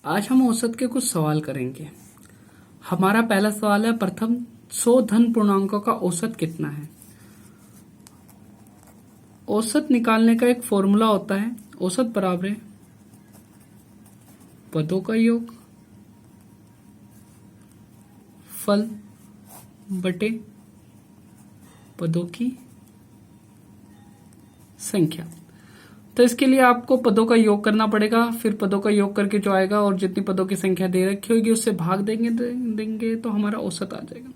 आज हम औसत के कुछ सवाल करेंगे। हमारा पहला सवाल है, प्रथम 100 धन पूर्णांकों का औसत कितना है। औसत निकालने का एक फॉर्मूला होता है, औसत बराबर है पदों का योग फल बटे पदों की संख्या। तो इसके लिए आपको पदों का योग करना पड़ेगा, फिर पदों का योग करके जो आएगा और जितनी पदों की संख्या दे रखी होगी उससे भाग देंगे तो हमारा औसत आ जाएगा।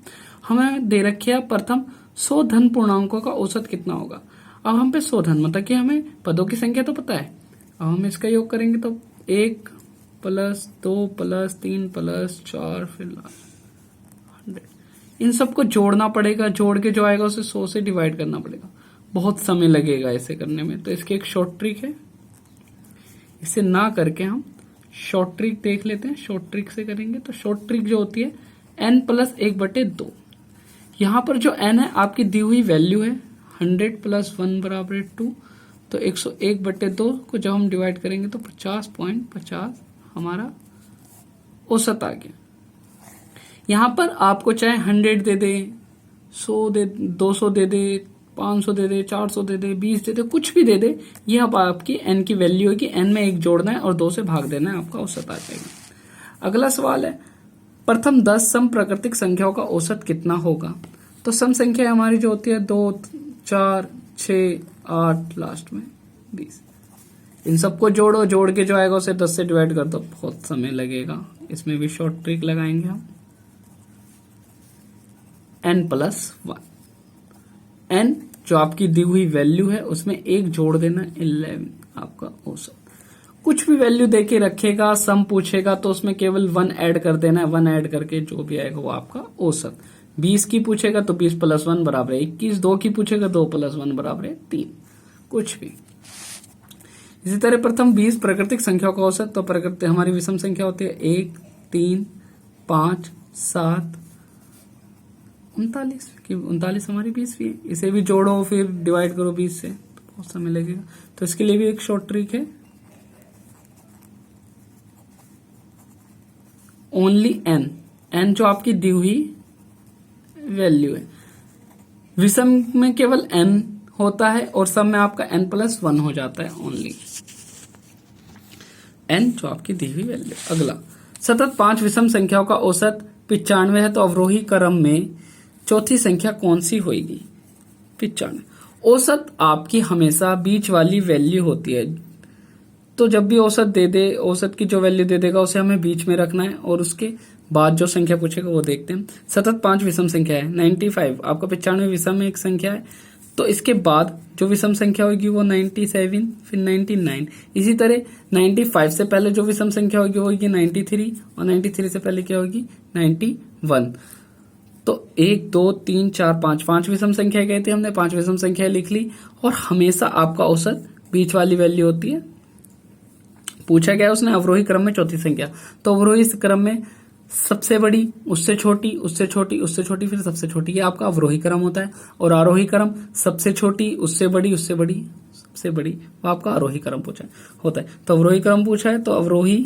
हमें दे रखी है प्रथम 100 धन पूर्णांकों का औसत कितना होगा। अब हम पे 100 धन मतलब कि हमें पदों की संख्या तो पता है। अब हम इसका योग करेंगे तो 1 प्लस 2 प्लस 3 प्लस 4 फिर 100। इन सबको जोड़ना पड़ेगा, जोड़ के जो आएगा उसे 100 से डिवाइड करना पड़ेगा। बहुत समय लगेगा ऐसे करने में, तो इसकी एक शॉर्ट ट्रिक है। इसे ना करके हम शॉर्ट ट्रिक देख लेते हैं। शॉर्ट ट्रिक से करेंगे तो शॉर्ट ट्रिक जो होती है n प्लस 1/2। यहां पर जो n है आपकी दी हुई वैल्यू है, 100 प्लस 1 बराबर 2। तो 101/2 को जब हम डिवाइड करेंगे तो 50.50 हमारा औसत आ गया। यहां पर आपको चाहे 100 दे दे, 100 दे, 200 दे दे, 500 दे दे, 400 दे दे, 20 दे दे, कुछ भी दे दे, ये अब आपकी n की वैल्यू है कि n में 1 जोड़ना है और 2 से भाग देना है, आपका औसत आ जाएगा। अगला सवाल है, प्रथम 10 सम प्राकृतिक संख्याओं का औसत कितना होगा। तो सम संख्या हमारी जो होती है 2, 4, 6, 8, लास्ट में 20। इन सबको जोड़ो, जोड़ के जो आएगा उसे 10 से डिवाइड कर दो, बहुत समय लगेगा। इसमें भी शॉर्ट ट्रिक लगाएंगे हम, n प्लस 1। n जो आपकी दी हुई वैल्यू है उसमें 1 जोड़ देना, 11 आपका औसत। कुछ भी वैल्यू देके रखेगा, सम पूछेगा तो उसमें केवल 1 ऐड कर देना है। 1 ऐड करके जो भी आएगा वो आपका औसत। 20 की पूछेगा तो 20 प्लस 1 बराबर है 21। 2 की पूछेगा 2 प्लस 1 बराबर है 3। कुछ भी। इसी तरह प्रथम 20 प्राकृतिक संख्याओं का औसत। तो प्राकृतिक हमारी विषम संख्या होती है 1, 3, 5, 7, 39 की 39 हमारी 20वीं है। इसे भी जोड़ो फिर डिवाइड करो 20 से, तो बहुत समय लगेगा। तो इसके लिए भी एक शॉर्ट ट्रिक है, ओनली n जो आपकी दी हुई वैल्यू है। विषम में केवल n होता है और सम में आपका n प्लस 1 हो जाता है, ओनली n जो आपकी दी हुई वैल्यू। अगला, सतत 5 विषम संख्याओं का औसत 95 है, तो अवरोही क्रम में चौथी संख्या कौन सी होगी। 95। औसत आपकी हमेशा बीच वाली वैल्यू होती है, तो जब भी औसत दे दे, औसत की जो वैल्यू दे देगा उसे हमें बीच में रखना है और उसके बाद जो संख्या पूछेगा वो देखते हैं। सतत 5 विषम संख्या है, 95 आपका 95 विषम में एक संख्या है, तो इसके बाद जो विषम संख्या होगी वो 97 फिर 99। इसी तरह 95 से पहले जो विषम संख्या होगी वो होगी 93 और 93 से पहले क्या होगी 91। तो 1, 2, 3, 4, 5 5 विषम संख्या गई थी, हमने 5 विषम संख्या लिख ली और हमेशा आपका औसत बीच वाली वैल्यू होती है। पूछा गया उसने अवरोही क्रम में चौथी संख्या, तो अवरोही क्रम में सबसे बड़ी, उससे छोटी, उससे छोटी, उससे छोटी, फिर सबसे छोटी, ये आपका अवरोही क्रम होता है। और आरोही क्रम सबसे छोटी, उससे बड़ी, उससे बड़ी, सबसे बड़ी, वो आपका आरोही क्रम पूछा होता है। तो अवरोही क्रम पूछा है, तो अवरोही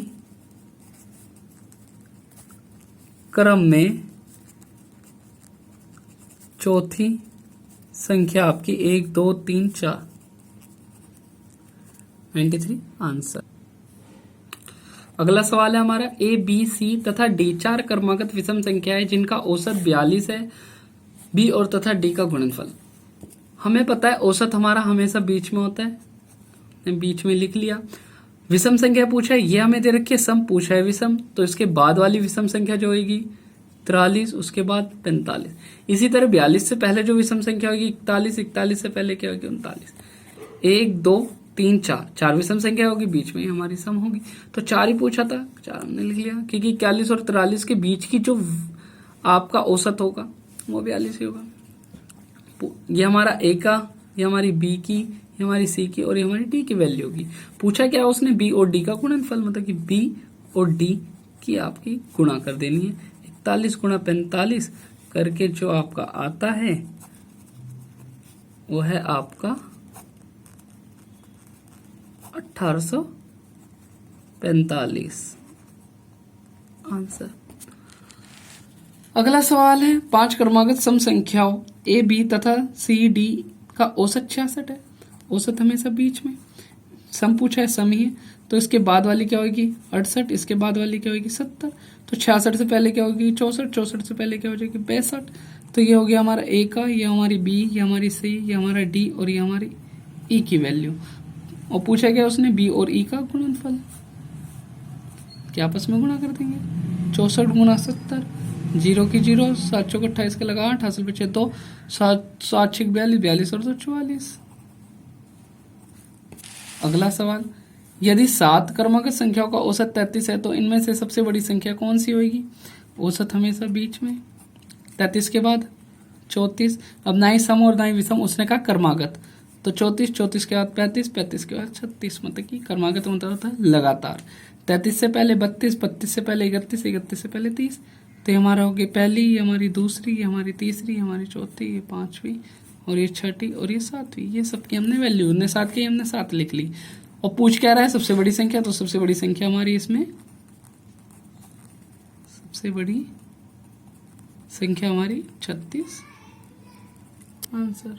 क्रम में चौथी संख्या आपकी 1, 2, 3, 4, 93 आंसर। अगला सवाल है हमारा, ए, बी, सी तथा डी 4 क्रमागत विषम संख्या है जिनका औसत 42 है। बी और तथा डी का गुणनफल। हमें पता है औसत हमारा हमेशा बीच में होता है, बीच में लिख लिया। विषम संख्या पूछा है, ये हमें दे रखी है, सम पूछा है विषम, तो इसके बाद वाली विषम संख्या जो होगी 43, उसके बाद 45। इसी तरह 42 से पहले जो विषम संख्या होगी 41, 41 से पहले क्या होगी 39। 1, 2, 3, 4 4 विषम संख्या होगी, बीच में ही हमारी सम होगी, तो 4 ही पूछा था, 4 हमने लिख लिया, क्योंकि 41 और 43 के बीच की जो आपका औसत होगा वो 42 ही होगा। ये हमारा ए का, ये हमारी बी की, ये हमारी सी की और ये हमारी डी की वैल्यू होगी। पूछा क्या उसने, बी और डी का गुणनफल, मतलब कि बी और डी की आपकी गुणा कर देनी है। 41 गुणा 45 करके जो आपका आता है वो है आपका 1845। आंसर। अगला सवाल है 5 क्रमागत सम संख्याओं ए बी तथा सी डी का औसत 66 है। औसत हमेशा बीच में, सम पूछा है सम ही है, तो इसके बाद वाली क्या होगी 68, इसके बाद वाली क्या होगी 70। तो 66 से पहले क्या होगी 64, 64 से पहले क्या हो जाएगी 62। तो ये हो गया हमारा ए का, ये हमारी बी, ये हमारी सी, ये हमारा डी और ये हमारी ई की वैल्यू। और पूछा क्या उसने बी और ई का गुणनफल, क्या आपस में गुणा कर देंगे 64 गुणा 70, 0 की 0, 7 चौक 28 का लगा 8, हासिल बचे 2, 7 7 6 42, 42 और 2 44। अगला सवाल, यदि 7 क्रमागत संख्याओं का औसत 33 है तो इनमें से सबसे बड़ी संख्या कौन सी होगी। औसत हमेशा बीच में, 33 के बाद 34। अब ना ही सम और ना ही विषम, उसने कहा क्रमागत, तो 34, 34 के बाद 35, 35 के बाद 36, मतलब कि क्रमागत मतलब होता है लगातार। 33 से पहले 32, 32 से पहले 31, 31 से पहले 30। तो ये हमारा हो गया पहली, ये हमारी दूसरी, ये हमारी तीसरी, ये हमारी चौथी, ये पांचवी और ये छठी और ये सातवीं। ये सबकी हमने वैल्यू, हमने 7 की हमने 7 लिख ली। और पूछ क्या रहा है सबसे बड़ी संख्या, तो सबसे बड़ी संख्या हमारी इसमें, सबसे बड़ी संख्या हमारी 36 आंसर।